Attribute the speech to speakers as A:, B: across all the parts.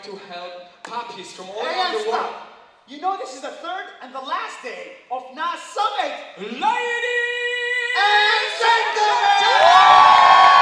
A: to help puppies from all around the world.
B: You know this is the third and the last day of Nas Summit.
A: Ladies
B: and gentlemen!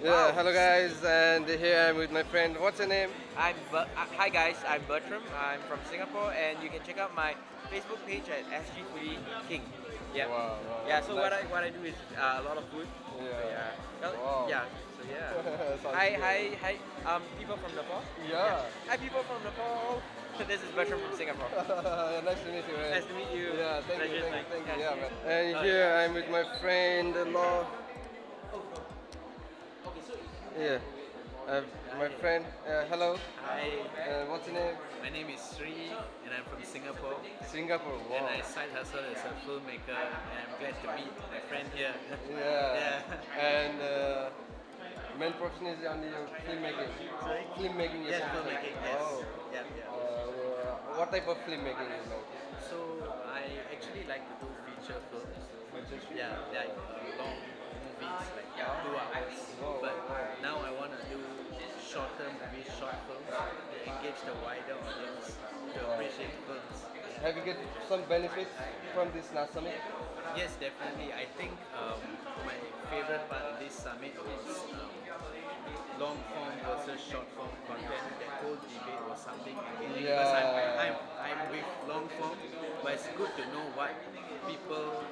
C: Yeah, hello guys, and here I'm with my friend. What's your name?
D: Hi guys, I'm Bertram. I'm from Singapore, and you can check out my Facebook page at SG Foodie King. Yeah.
C: Wow,
D: Yeah. So
C: nice.
D: what I do is a lot of food.
C: Yeah.
D: So, yeah.
C: Wow.
D: Yeah. So yeah.
C: Sounds
D: Hi.
C: good.
D: People from Nepal.
C: Yeah.
D: Hi people from Nepal. This is Bertram from Singapore.
C: Nice to meet you, man.
D: Nice to meet you.
C: Yeah, thank you.
D: Pleasure,
C: Yeah, man. And here I'm with my friend, Law. Yeah, my friend. Hello.
E: Hi,
C: What's your name?
E: my name is Sri and I'm from Singapore.
C: Singapore.
E: And
C: Wow.
E: I side hustle as a filmmaker and I'm glad to meet my friend here.
C: Yeah.
E: Yeah.
C: And main profession is on your filmmaking.
E: Sorry?
C: Filmmaking. is
E: Yes,
C: your
E: filmmaking,
C: profession.
E: yes.
C: Oh.
E: Yeah.
C: What type of filmmaking is that?
E: So I actually like to do feature films. Yeah, like long movies, like 2 hours.
C: Wow,
E: But
C: wow.
E: now I want to do shorter movies, short films to engage the wider audience to appreciate films.
C: Have you get some benefits from this Nas Summit?
E: Yes, definitely. I think my favorite part of this summit is long form versus short form content. That whole debate was something engaging because I'm with long form, but it's good to know what people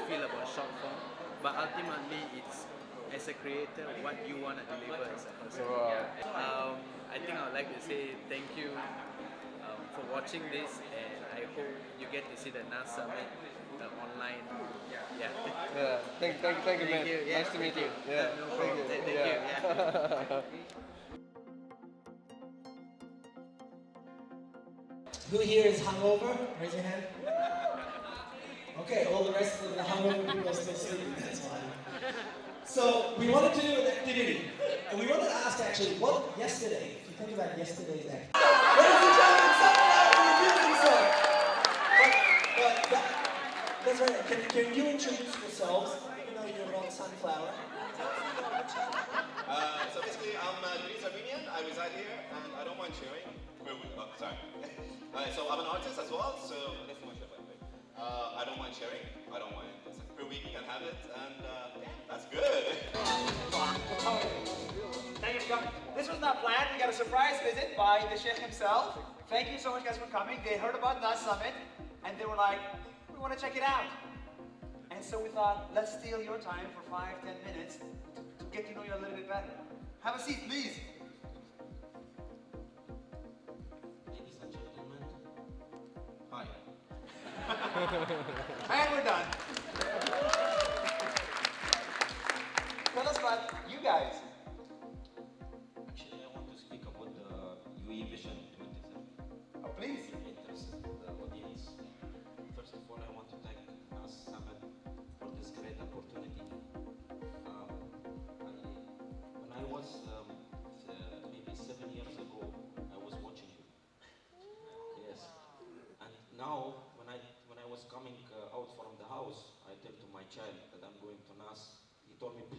E: feel about short form. But ultimately, it's as a creator what you want to deliver as a person.
C: Wow.
E: I think I would like to say thank you for watching this, and I hope you get to see the Nas Summit online. Yeah.
C: Yeah. Thank you, man.
E: you. Yeah,
C: Nice to meet
E: thank
C: you.
E: you.
C: Yeah.
E: No
C: Thank
E: problem.
C: you.
E: Thank you.
C: Yeah.
B: Who here is hungover? Raise your hand. Okay, all the rest of the hungover people are still sleeping, that's fine. So, we wanted to do an activity, and we wanted to ask actually, what yesterday, if you think about yesterday's activity. Ladies and gentlemen, Sunflower Review song. That's right, can you introduce yourselves, even though you're not Sunflower?
F: So basically, I'm Greece Armenian. I reside here, and I don't mind sharing. Oh, sorry. So I'm an artist as well. So let's do my shit like I don't mind sharing. I don't mind. It's like per week you can have it, and that's good.
B: Thank you for coming. This was not planned. We got a surprise visit by the Sheikh himself. Thank you so much guys for coming. They heard about Nas Summit, and they were like, we want to check it out. And so we thought, let's steal your time for 5-10 minutes to get to know you a little bit better. Have a seat, please.
F: Ladies and gentlemen, hi.
B: And we're done. Tell us about you guys.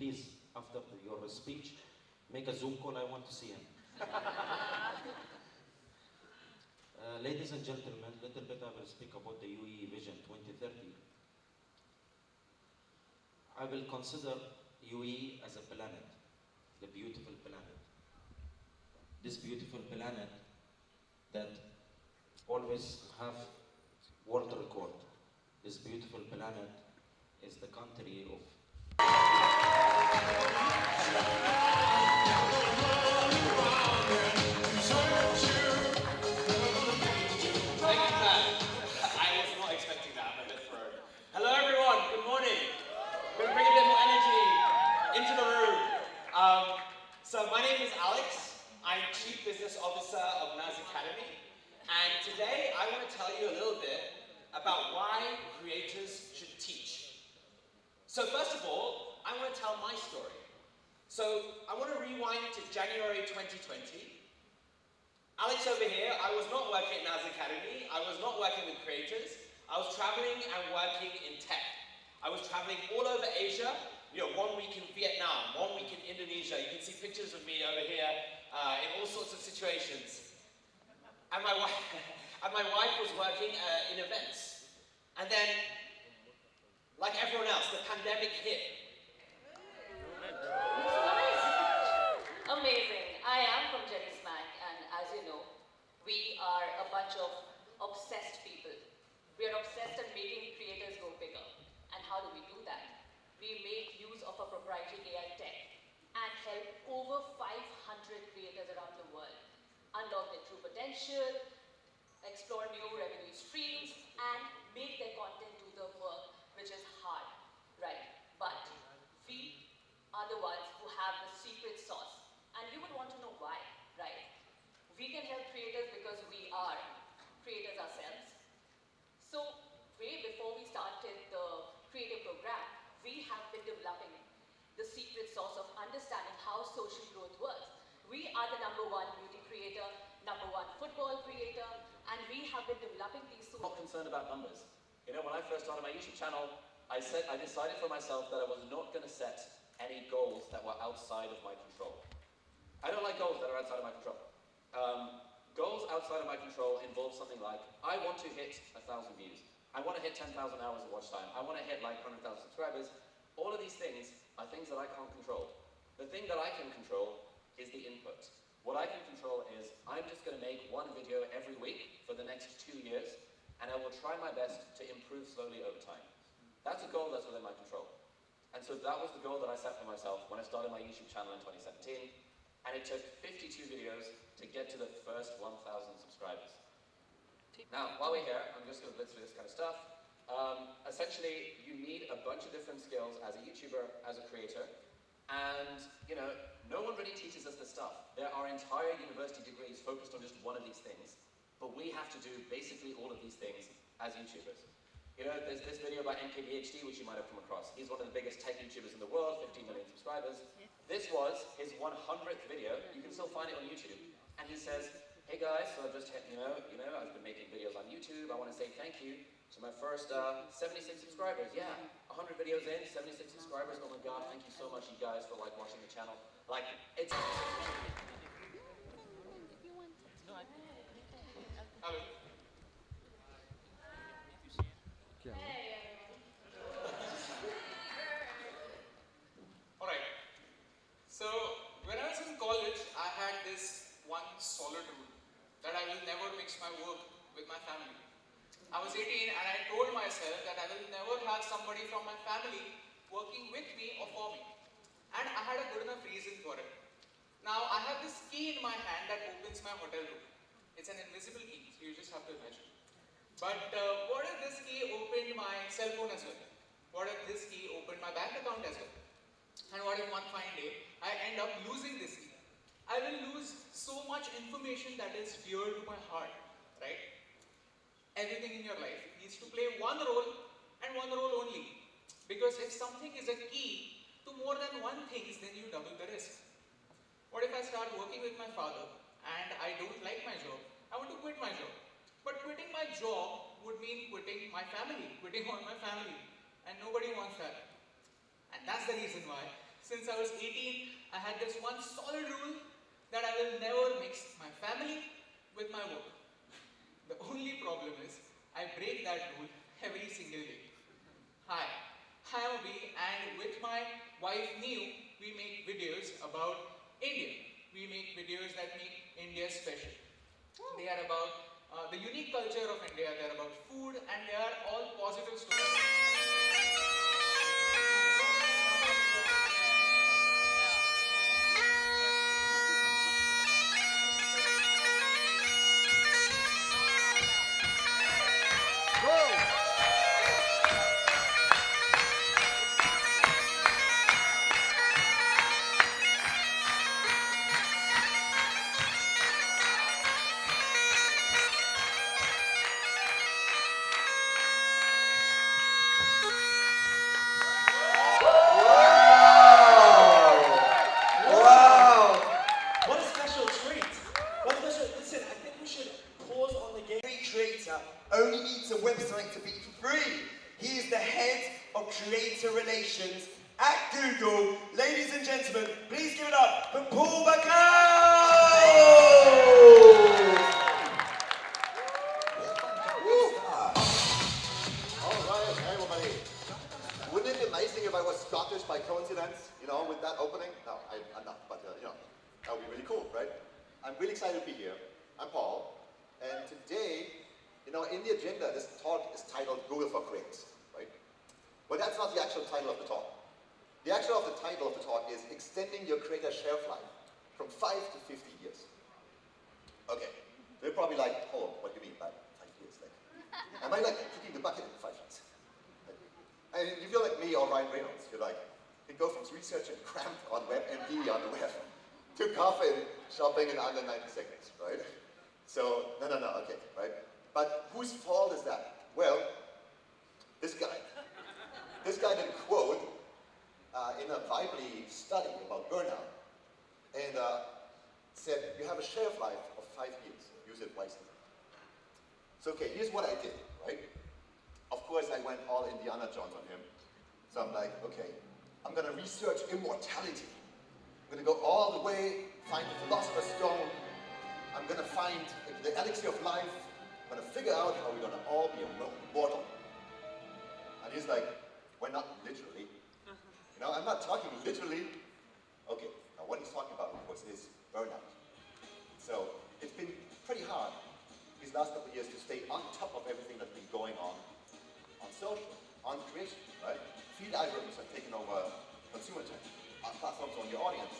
G: please, after your speech, make a Zoom call. I want to see him. Ladies and gentlemen, little bit I will speak about the UAE Vision 2030. I will consider UAE as a planet, the beautiful planet. This beautiful planet that always have world record. This beautiful planet is the country of
A: Thank you, Pat. I was not expecting that. I'm a bit thrown. Hello, everyone. Good morning. We're going to bring a bit more energy into the room. So my name is Alex. I'm Chief Business Officer of Nas Academy. And today I want to tell you a little bit about why creators should teach. So first of all, I want to tell my story. So I want to rewind to January 2020. Alex over here, I was not working at Nas Academy. I was not working with creators. I was traveling and working in tech. I was traveling all over Asia. 1 week in Vietnam, 1 week in Indonesia. You can see pictures of me over here in all sorts of situations. And my wife was working in events. And then, like everyone else, the pandemic hit.
H: Amazing. I am from Jenny Smack, and as you know, we are a bunch of obsessed people. We are obsessed at making creators go bigger. And how do we do that? We make use of a proprietary AI tech and help over 500 creators around the world unlock their true potential, explore new revenue streams, and make their content do the work, which is hard, right? But we are the ones who have the secret sauce. And you would want to know why, right? We can help creators because we are creators ourselves. So way before we started the creative program, we have been developing the secret sauce of understanding how social growth works. We are the #1 beauty creator, #1 football creator, and we have been developing these
I: I'm not concerned about numbers. When I first started my YouTube channel, I decided for myself that I was not going to set any goals that were outside of my control. I don't like goals that are outside of my control. Goals outside of my control involve something like, I want to hit 1,000 views. I want to hit 10,000 hours of watch time. I want to hit like 100,000 subscribers. All of these things are things that I can't control. The thing that I can control is the input. What I can control is I'm just going to make one video every week for the next 2 years, and I will try my best to improve slowly over time. That's a goal that's within my control. And so that was the goal that I set for myself when I started my YouTube channel in 2017, and it took 52 videos to get to the first 1,000 subscribers. Now, while we're here, I'm just going to blitz through this kind of stuff. Essentially, you need a bunch of different skills as a YouTuber, as a creator, and, no one really teaches us this stuff. There are entire university degrees focused on just one of these things, but we have to do basically all of these things as YouTubers. There's this video by NKBHD, which you might have come across. He's one of the biggest tech YouTubers in the world, 15 million subscribers. This was his 100th video. You can still find it on YouTube. And he says, hey guys, so I've just hit, I've been making videos on YouTube. I want to say thank you to my first 76 subscribers. Yeah, 100 videos in, 76 subscribers. Oh my God, thank you so much, you guys, for watching the channel. It's...
A: Alright. So, when I was in college, I had this one solid rule that I will never mix my work with my family. I was 18 and I told myself that I will never have somebody from my family working with me or for me. And I had a good enough reason for it. Now, I have this key in my hand that opens my hotel room. It's an invisible key, so you just have to imagine. But what if this key opened my cell phone as well? What if this key opened my bank account as well? And what if one fine day, I end up losing this key? I will lose so much information that is dear to my heart, right? Everything in your life needs to play one role and one role only. Because if something is a key to more than one thing, then you double the risk. What if I start working with my father and I don't like my job? I want to quit my job. But quitting my job would mean quitting my family, quitting all my family. And nobody wants that. And that's the reason why Since I was 18, I had this one solid rule that I will never mix my family with my work. The only problem is, I break that rule every single day. Hi, I'm Abhi, and with my wife Neew, we make videos about India. We make videos that make India special. They are about the unique culture of India, they are about food, and they are all positive stories.
B: Wow! What a special treat. What a special, listen, I think we should pause on the game.
J: Every creator only needs a website to be free. He is the head of creator relations at Google. Ladies and gentlemen, please give it up for Paul Bacall!
F: Alright, hey everybody. Wouldn't it be amazing if I was Scottish by coincidence, you know, with that opening? No, I'm not, but you know, that would be really cool, right? I'm really excited to be here. I'm Paul, and today, you know, in the agenda, this talk is titled Google for Creators, right? But that's not the actual title of the talk. The actual title of the talk is Extending Your Creator Shelf Life from 5 to 50 years. Okay, they're probably like, oh, what do you mean by 5 years? Like, am I like kicking the bucket in 5 years? And you feel like me or Ryan Reynolds, you're like, you go from researching cramped on WebMD on the web to coffin shopping in under 90 seconds, right? So, no, okay, right? But whose fault is that? Well, this guy did a quote in a Vibely study about burnout, and said, you have a shelf life of 5 years, use it wisely. So, okay, here's what I did, right? Of course, I went all Indiana Jones on him. So I'm like, okay, I'm gonna research immortality. I'm gonna go all the way, find the Philosopher's Stone. I'm gonna find the elixir of life. I'm gonna figure out how we're gonna all be immortal. And he's like, we're not literally. You know, I'm not talking literally. Okay, now what he's talking about, of course, is burnout. So it's been pretty hard these last couple of years to stay on top of everything that's been going on social, on creation, right? Feed algorithms have taken over consumer tech. On platforms on your audience,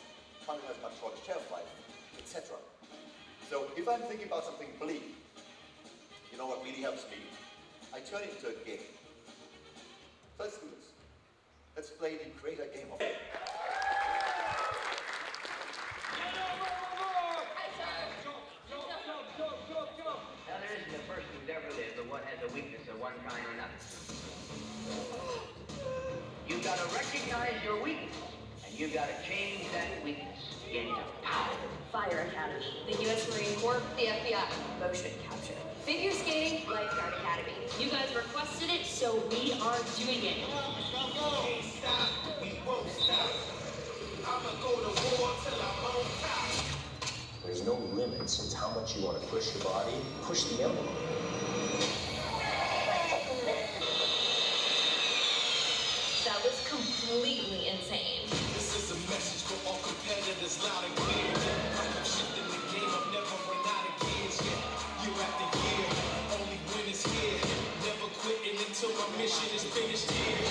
F: content has got shorter shelf life, etc. So if I'm thinking about something bleak, you know what really helps me? I turn it into a game. So let's do this. Let's play the creator game of it.
K: Now there isn't a person who's ever lived but one has a weakness of one kind or another. You've got to recognize your weakness, and you've got to change that weakness into power.
L: Fire Academy, the U.S. Marine Corps, the FBI, motion capture, figure skating, lifeguard academy. You guys requested it, so we are doing it.
M: Can't stop, we won't stop. I'ma go to war till I'm on top.
N: There's no limits to how much you want to push your body, push the envelope.
L: That was completely insane.
M: This is a message for all competitors, loud and clear. I'm shifting the game, I've never run out of gears. Yeah, year after year, only winners here. Never quitting until my mission is finished here.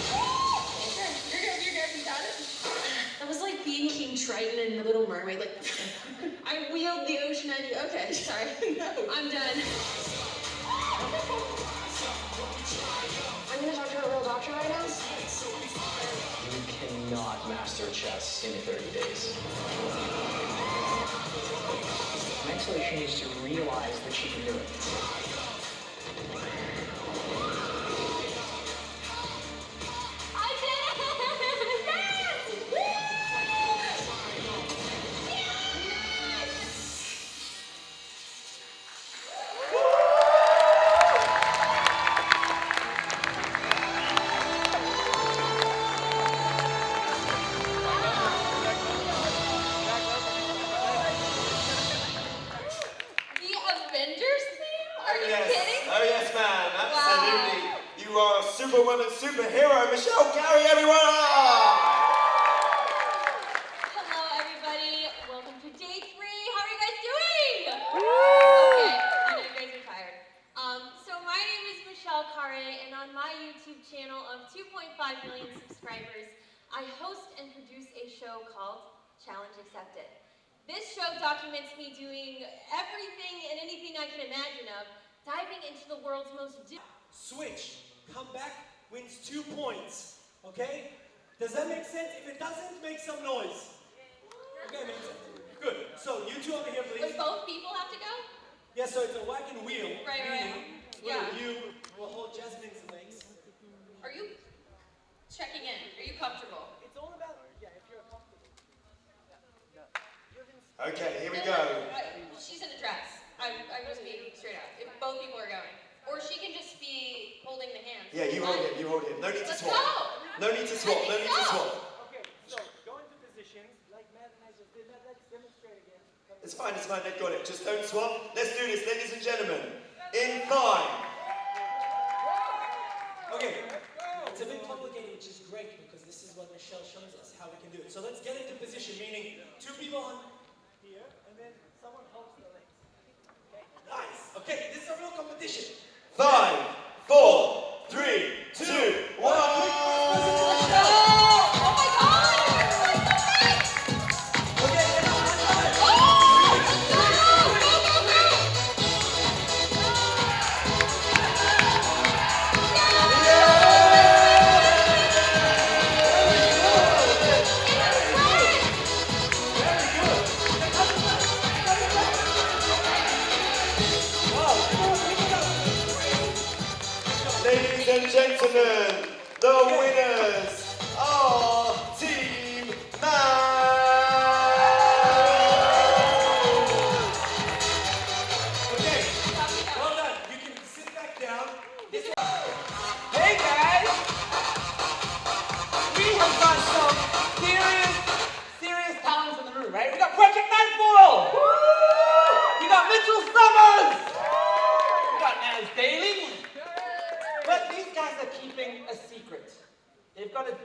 L: You're good, you got it. That was like being King Triton in The Little Mermaid, like, I wield the ocean at you. Okay, sorry. No. I'm done. I'm gonna talk to a real doctor right now.
N: You cannot master chess in 30 days. Mentally, she needs to realize that she can do it.
J: Superwoman, superhero, Michelle Gary, everyone!
L: Hello, everybody. Welcome to day 3. How are you guys doing? Okay, I know you guys are tired. So my name is Michelle Carre, and on my YouTube channel of 2.5 million subscribers, I host and produce a show called Challenge Accepted. This show documents me doing everything and anything I can imagine of, diving into the world's most
B: Switch. Come back, wins 2 points. Okay? Does that make sense? If it doesn't, make some noise. Okay, makes sense. Good. So you two over here, please.
L: Wait, both people have to go?
B: Yeah, so it's a wagon wheel.
L: Right.
B: Meaning,
L: Yeah.
B: You will hold Jasmine's legs.
L: Are you checking in? Are you comfortable?
B: It's all about, if you're comfortable.
J: Okay, here we go.
L: She's in a dress. I'm just being straight up. If both people are going. Or she can just be holding the hands.
J: Yeah, you hold him, you hold him. No need to
L: Let's
J: swap.
L: go.
J: No need to swap, no need to swap.
B: Okay, so go into positions like Matt and I just did. Let's demonstrate again.
J: It's fine, they've got it. Just don't swap. Let's do this, ladies and gentlemen. In 5.
B: Okay, it's a bit complicated, which is great because this is what Michelle shows us, how we can do it. So let's get into position, meaning 2 people on here, and then someone holds the legs. Okay, nice. Okay, this is a real competition.
J: 5, 4, 3, 2, 1. Ladies and gentlemen, the winners are Team
B: Okay, well done. You can sit back down.
O: Hey guys! We have got some serious talents in the room, right? We got Project Nightfall! We got Mitchell Summers! We got Nas Daily! But these guys are keeping a secret. They've got a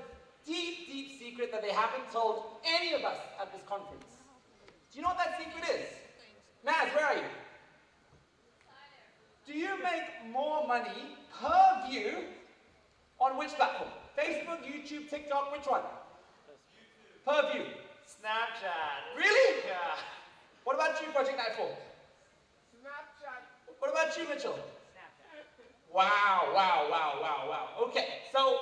O: deep secret that they haven't told any of us at this conference. Do you know what that secret is? Naz, where are you? Do you make more money per view on which platform? Facebook, YouTube, TikTok, which one? Per view.
P: Snapchat.
O: Really?
P: Yeah.
O: What about you, Project Nightfall?
P: Snapchat.
O: What about you, Mitchell? Wow. Okay, so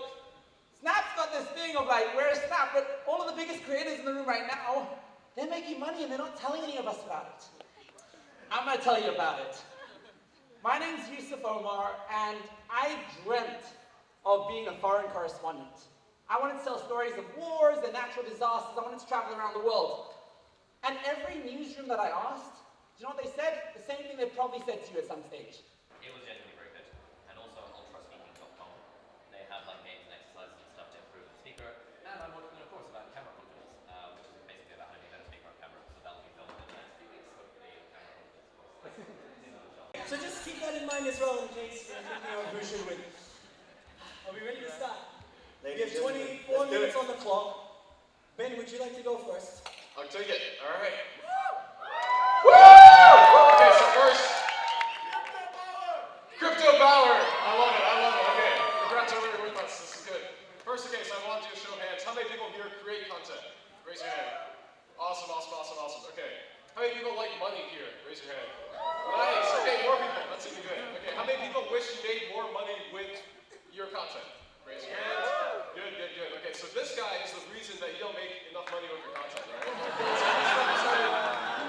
O: Snap's got this thing of like, where's Snap? But all of the biggest creators in the room right now, they're making money and they're not telling any of us about it. I'm gonna tell you about it. My name's Yusuf Omar, and I dreamt of being a foreign correspondent. I wanted to tell stories of wars and natural disasters. I wanted to travel around the world. And every newsroom that I asked, do you know what they said? The same thing they probably said to you at some stage.
Q: It was genuinely very good. And also ultraspeaking.com. They have like games and exercises and stuff to improve the speaker. And I'm working on a course about camera confidence, which is basically about how to be a better speaker on camera. So that'll be filmed in the next few weeks, hopefully a camera confidence course.
B: So just keep that in mind as well in case you're thinking of who should win. Are we ready to start? We have 24 minutes on the clock. Ben, would you like to go first?
A: I'll take it. All right. Okay, so first, crypto power. I love it. Okay, congrats everybody with us. This is good. First, okay, so I want you to show of hands. How many people here create content? Raise your hand. Awesome. Okay. How many people like money here? Raise your hand. Nice. Okay, more people. That's even good. Okay, how many people wish you made more money with your content? Raise your hand. Good. Okay, so this guy is the reason that you don't make enough money with your content, right?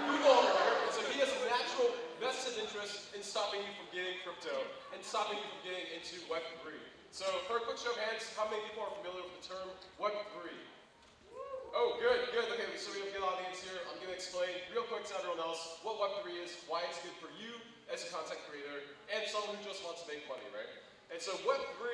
A: Google, right? So he has a natural vested interest in stopping you from getting crypto and stopping you from getting into Web3. So for a quick show of hands, how many people are familiar with the term Web3? Oh, good. Okay, so we have a good audience here. I'm going to explain real quick to everyone else what Web3 is, why it's good for you as a content creator, and someone who just wants to make money, right? And so Web3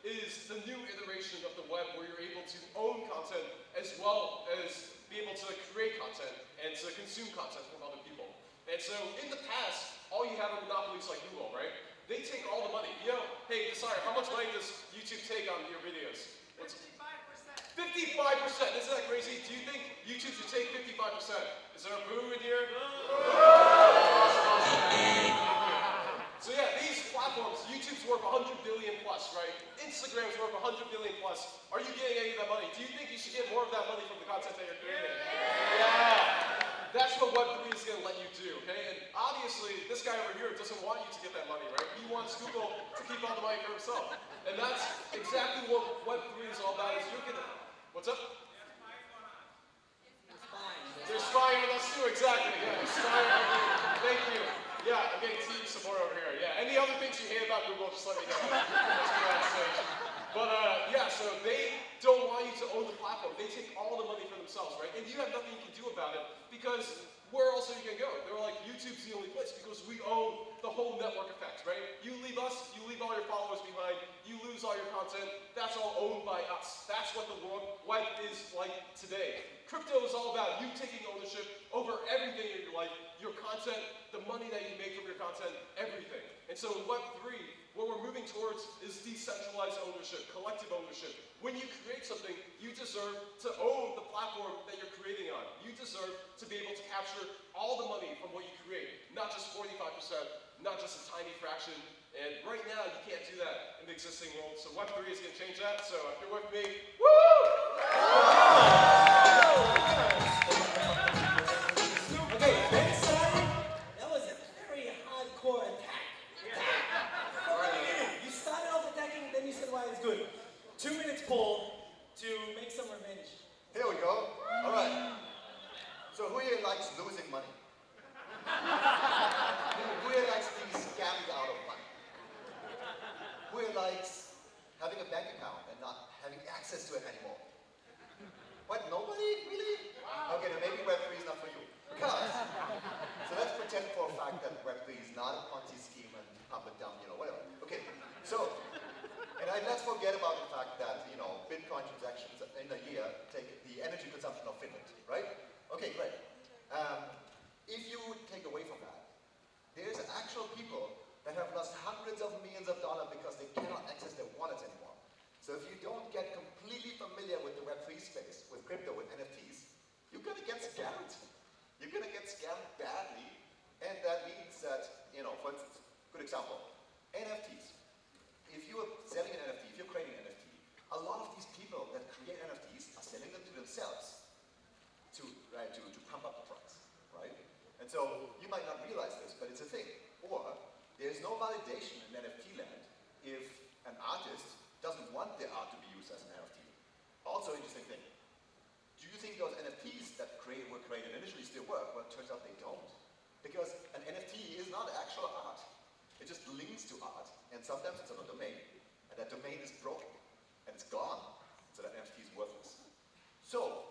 A: is the new iteration of the web where you're able to own content as well as be able to create content and to consume content from other people. And so in the past, all you had were monopolies like Google, right?
R: They take all the money. You know, hey, Desire, how much money does YouTube take on your videos? 55%. 55%. Isn't that crazy? Do you think YouTube should take 55%? Is there a boo in here? So yeah, these platforms, YouTube's worth 100 billion plus, right? Instagram's worth 100 billion plus. Are you getting any of that money? Do you think you should get more of that money from the content that you're creating? Yeah. That's what Web3 is going to let you do, okay? And obviously, this guy over here doesn't want you to get that money, right? He wants Google to keep all the money for himself. And that's exactly what Web3 is all about, is you're going to... What's up? They're spying on us too, exactly. Yeah, they're spying on you. Thank you. Yeah, I'm getting team support over here. Yeah, any other things you hate about Google, just let me know. Let's get on stage. But yeah, so they don't want you to own the platform. They take all the money for themselves, right? And you have nothing you can do about it because where else are you going to go? They're like, YouTube's the only place because we own the whole network effect, right? You leave us, you leave all your followers behind, you lose all your content, that's all owned by us. That's what the web is like today. Crypto is all about you taking ownership over everything in your life, your content, the money that you make from your content, everything. And so in Web3, what we're moving towards is decentralized ownership, collective ownership. When you create something, you deserve to own the platform that you're creating on. You deserve to be able to capture all the money from what you create, not just 45%, not just a tiny fraction. And right now, you can't do that in the existing world. So Web3 is going to change that. So if you're with me, woo!
B: Okay, next time, that was a very hardcore attack. You started off attacking, then you said why it's good. 2 minutes, Paul, to make some revenge.
S: Here we go. All right. So who here likes losing money? Who here likes being scammed out of money? Who here likes having a bank account and not having access to it anymore? What, nobody? Really? Okay, then maybe Web3 is not for you. Because, so let's pretend for a fact that Web3 is not a Ponzi scheme and pump it down, you know, whatever. Okay, so, and let's forget about the fact that, you know, Bitcoin transactions in a year take the energy consumption of Finland, right? Okay, great. If you would take away from that, there's actual people that have lost hundreds of millions of dollars because they cannot access their wallets anymore. So if you don't get completely familiar with the Web3 space, with crypto, with NFTs, you're gonna get scammed. You're gonna get scammed badly, and that means that, you know, for instance, good example, NFTs. If you are selling an NFT, if you're creating an NFT, a lot of these people that create NFTs are selling them to themselves to pump up the price, right? And so you might not realize this, but it's a thing. Or there's no validation in NFT land if an artist doesn't want their art to be used as an NFT. Also interesting thing. Do you think those NFTs that were created initially still work? Well, it turns out they don't. Because an NFT is not actual art. It just links to art, and sometimes it's on a domain. And that domain is broken, and it's gone. So that NFT is worthless. So,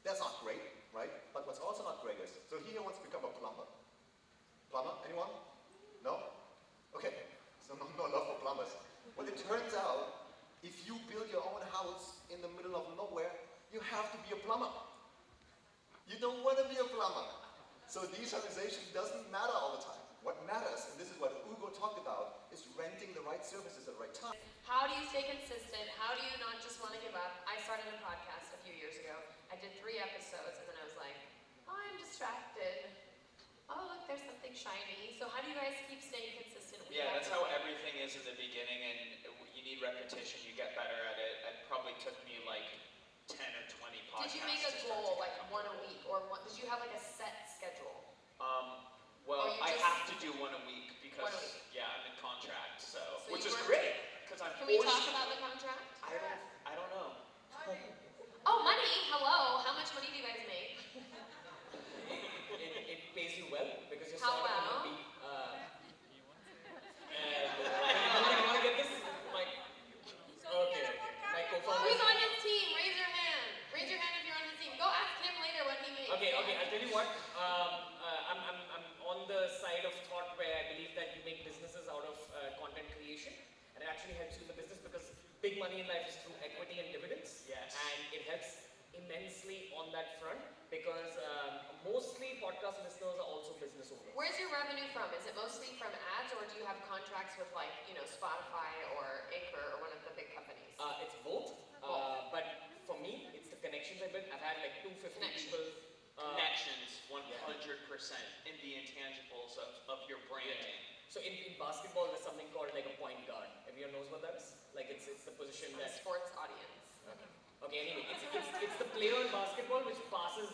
S: that's not great, right? But what's also not great is, so he wants to become a plumber. Plumber, anyone? No? Okay, so no love for plumbers. Well, it turns out, if you build your own house in the middle of nowhere, you have to be a plumber. You don't want to be a plumber. So decentralization doesn't matter all the time. What matters, and this is what Ugo talked about, is renting the right services at the right time.
L: How do you stay consistent? How do you not just want to give up? I started a podcast a few years ago. I did 3 episodes, and then I was like, oh, I'm distracted. Oh, look, there's something shiny. So how do you guys keep staying consistent?
T: Yeah, that's how everything is in the beginning, and you need repetition, you get better at it. It probably took me like 10 or 20 podcasts.
L: Did you make a goal, like 1 a week, or did you have like a set schedule?
T: Well, I have to do 1 a week because, yeah, I'm in contract, so which is great, because I'm
L: Can we talk about the contract?
T: I don't know.
L: Oh, money, hello. How much money do you guys make?
D: It pays you well because you're
L: How
D: sort of
L: well?
D: in a beat. You want to get this? Okay. My co-founder.
L: Who's on his team? Raise your hand. Raise your hand if you're on his team. Go ask him later what he makes.
D: Okay, I'll tell you what. I'm on the side of thought where I believe that you make businesses out of content creation, and it actually helps you in the business because big money in life is through equity and dividends.
T: Yes.
D: And it helps immensely on that front because mostly podcast listeners are also business business owners.
U: Where's your revenue from? Is it mostly from ads, or do you have contracts with, like, you know, Spotify or Anchor or one of the big companies?
D: It's both. But for me, it's the connections I've built. I've had like 250 people.
T: Connections, 100%, in the intangibles of your branding.
D: So in basketball, there's something called like a point guard. Everyone knows what that is? Like it's the position that...
U: Sports audience.
D: Okay, anyway, it's the player in basketball who passes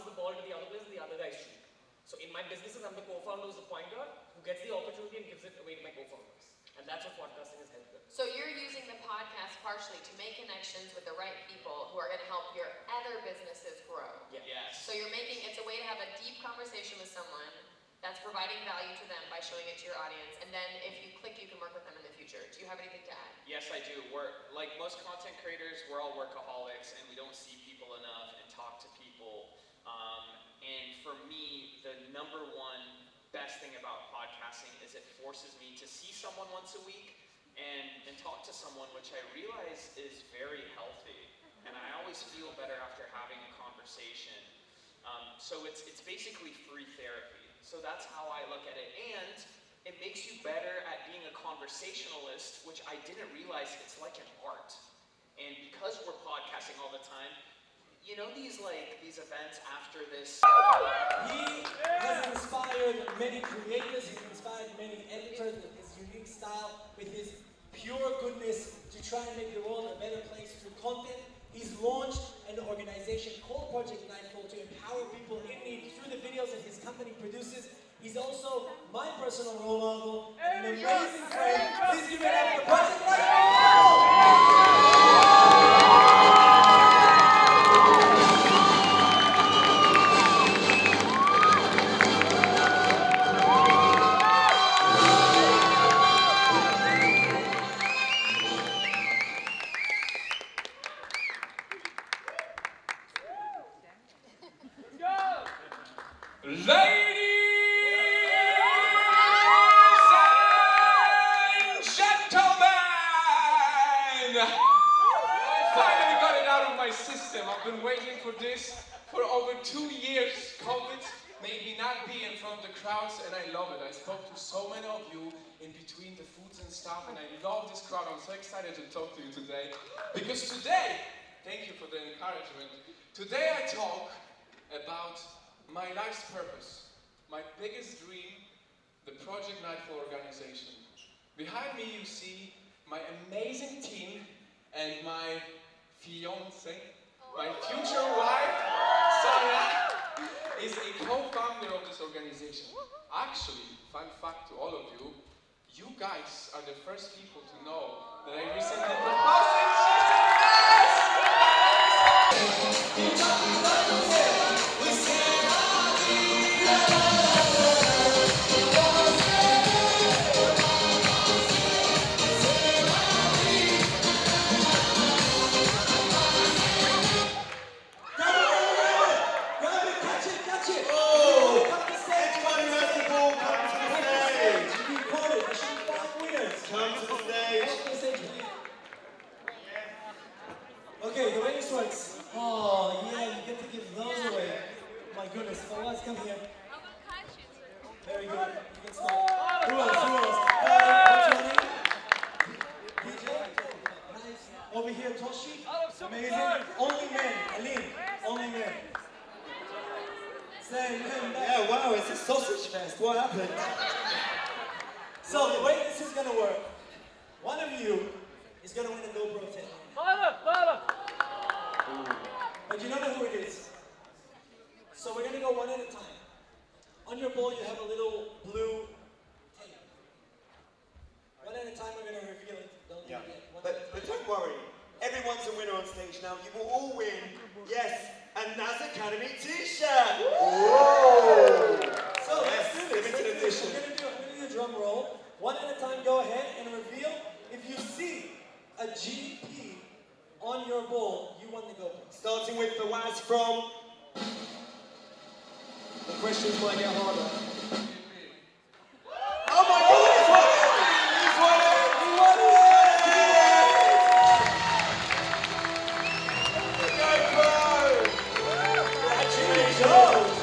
D: the ball to the other place and the other guys shoot. So in my businesses, I'm the co-founder who's the point guard who gets the opportunity and gives it away to my co-founders. And that's what podcasting has helped with.
U: So you're using the podcast partially to make connections with the right people who are going to help your other businesses grow.
D: Yeah.
T: Yes.
U: So you're making, it's a way to have a deep conversation with someone that's providing value to them by showing it to your audience. And then if you click, you can work with them in the future. Do you have anything to add?
T: Yes, I do. We're, like most content creators, we're all workaholics and we don't see people enough and talk to people. And for me, the number one best thing about podcasting is it forces me to see someone once a week and talk to someone, which I realize is very healthy. And I always feel better after having a conversation. So it's basically free therapy. So that's how I look at it. And it makes you better at being a conversationalist, which I didn't realize it's like an art. And because we're podcasting all the time, you know these events after this?
B: He has inspired many creators, he's inspired many editors with his unique style, with his pure goodness to try and make the world a better place through content. He's launched an organization called Project Nightfall to empower people in need through the videos that his company produces. He's also my personal role model and an amazing friend. Please give it up for Project Nightfall!
R: I've been waiting for this for over 2 years. COVID made me not be in front of the crowds, and I love it. I spoke to so many of you in between the foods and stuff, and I love this crowd. I'm so excited to talk to you today. Because today, thank you for the encouragement, today I talk about my life's purpose, my biggest dream, the Project Nightfall organization. Behind me you see my amazing team and my fiancée. My future wife, Sarah, is a co-founder of this organization. Actually, fun fact to all of you, you guys are the first people to know that I recently proposed and she said
B: Okay, the way this works. Oh, yeah, you get to give those away. My goodness, Fawaz, come here. Very good. You can start. Who else? What's your name? DJ? Nice. Over here, Toshi. Amazing. Only men. Aline. Only men. Say men.
J: Yeah, wow, it's a sausage fest. What happened?
B: So the way this is going to work, one of you is going to win a GoPro 10. But you don't know who it is. So we're going to go one at a time. On your ball, you have a little blue tape. One at a time, we're going to reveal it. Don't do it yet.
J: But don't worry. Everyone's a winner on stage now. You will all win, yes, a Nas Academy t-shirt. Whoa!
B: So
J: yes,
B: let's do this.
J: limited edition.
B: We're going to do a drum roll. One at a time, go ahead and reveal. If you see a GP on your ball, you won the GoPro.
J: Starting with the Waz from... The questions might get harder. Oh my God, he's won it! He's won it! He won it! The GoPro! Congratulations!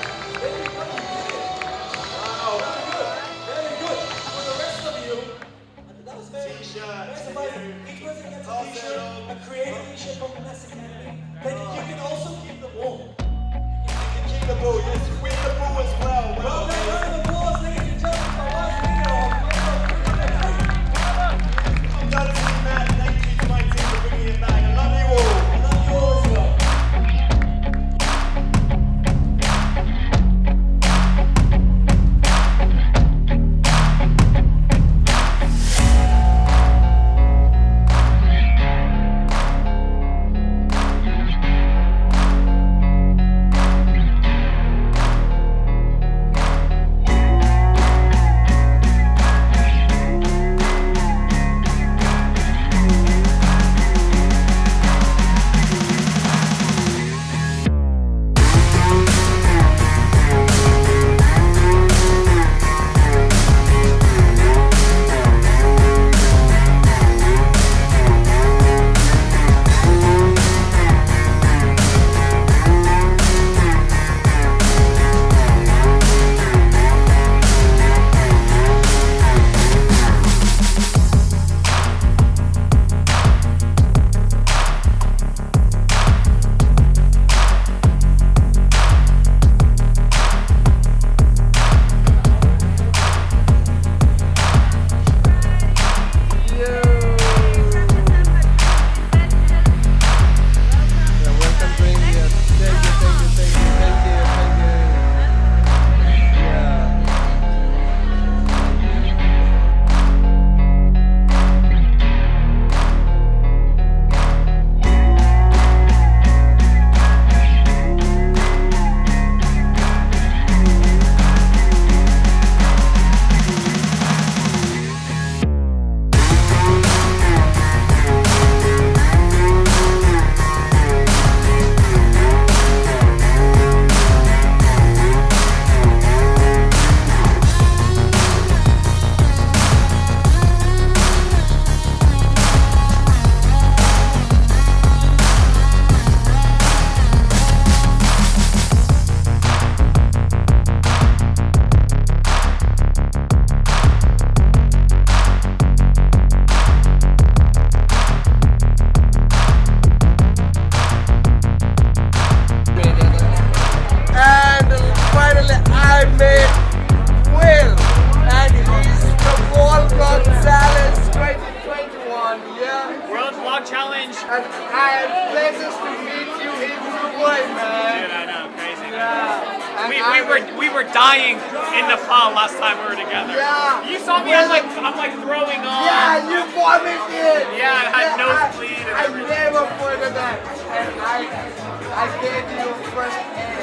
D: dying in Nepal last time we were together.
J: Yeah.
D: You saw me, I'm like throwing up.
J: Yeah, you vomited.
D: Yeah, I had nosebleed and
J: I
D: everything.
J: never forget that. And I gave you first aid.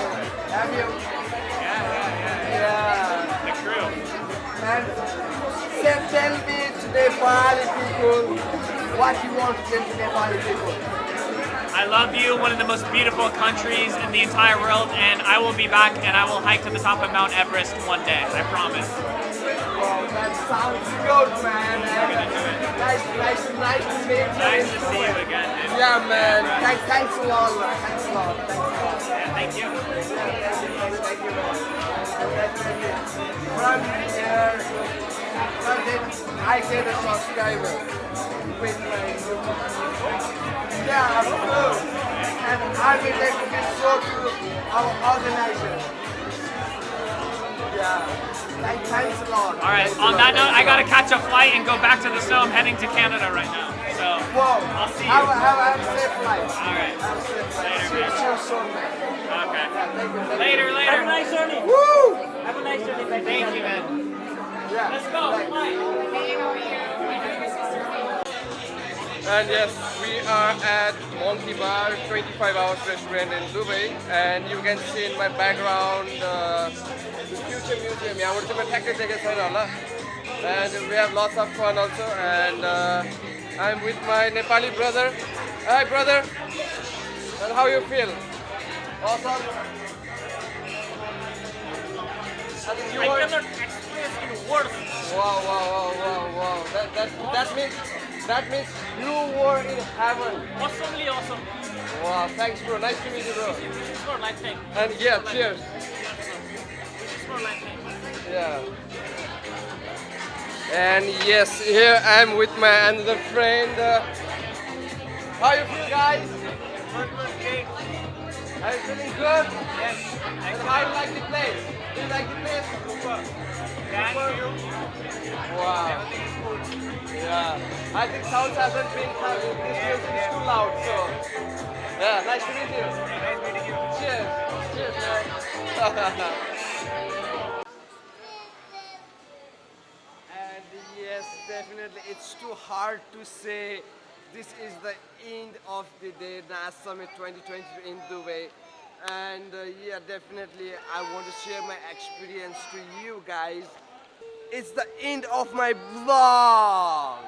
J: Have you? Yeah.
D: The crew.
J: And tell me to Nepali people what you want to tell to Nepali people.
D: I love you, one of the most beautiful countries in the entire world, and I will be back and I will hike to the top of Mount Everest one day, I promise.
J: Wow, that sounds good, man.
D: We're gonna do it.
J: Nice to meet you.
D: Nice to see you again, dude.
J: Yeah, man. Thanks a lot, man. Thanks a lot.
D: Yeah, thank you.
J: Thank you, man. From here, I get a subscriber with my YouTube. Yeah, of course. And I will let this show to our organizer. Yeah. Thanks a lot.
D: All right, on that note, I gotta catch a flight and go back to the snow. I'm heading to Canada right now, so I'll see you.
J: Have a safe flight.
D: All right.
J: Have a safe flight.
D: Later, man.
J: See you soon, man.
D: Okay.
J: Yeah,
D: Later.
J: Have a nice journey.
D: Woo!
J: Have a nice journey.
D: Thank you, man.
J: Yeah.
D: Let's go.
C: And yes, we are at Monkey Bar, 25 Hours Restaurant in Dubai, and you can see in my background the Future Museum. यहाँबाट चाहिँ मैले ठ्याक्कै देखेको छैन होला. And we have lots of fun also, and I'm with my Nepali brother. Hi brother, and how you feel? Awesome.
D: I cannot express in words.
C: Wow. That means you were in heaven.
D: Awesomely awesome.
C: Wow, thanks bro. Nice to meet you bro.
D: This is for lifetime.
C: And yeah, cheers.
D: This is for lifetime.
C: Yeah. And yes, here I'm with my another friend. How you feel guys?
D: Good.
C: Are you feeling good?
D: Yes.
C: And how you like the place? Do you like the place?
D: Super. Thank you.
C: Wow.
D: Everything is good.
C: Yeah. I think sound hasn't been this music is too loud, so yeah, nice to meet you.
D: Nice meeting you.
C: Cheers. Cheers, man. And yes, definitely, it's too hard to say. This is the end of the day, Nas Summit 2020 in Dubai. And yeah, definitely, I want to share my experience to you guys. It's the end of my vlog.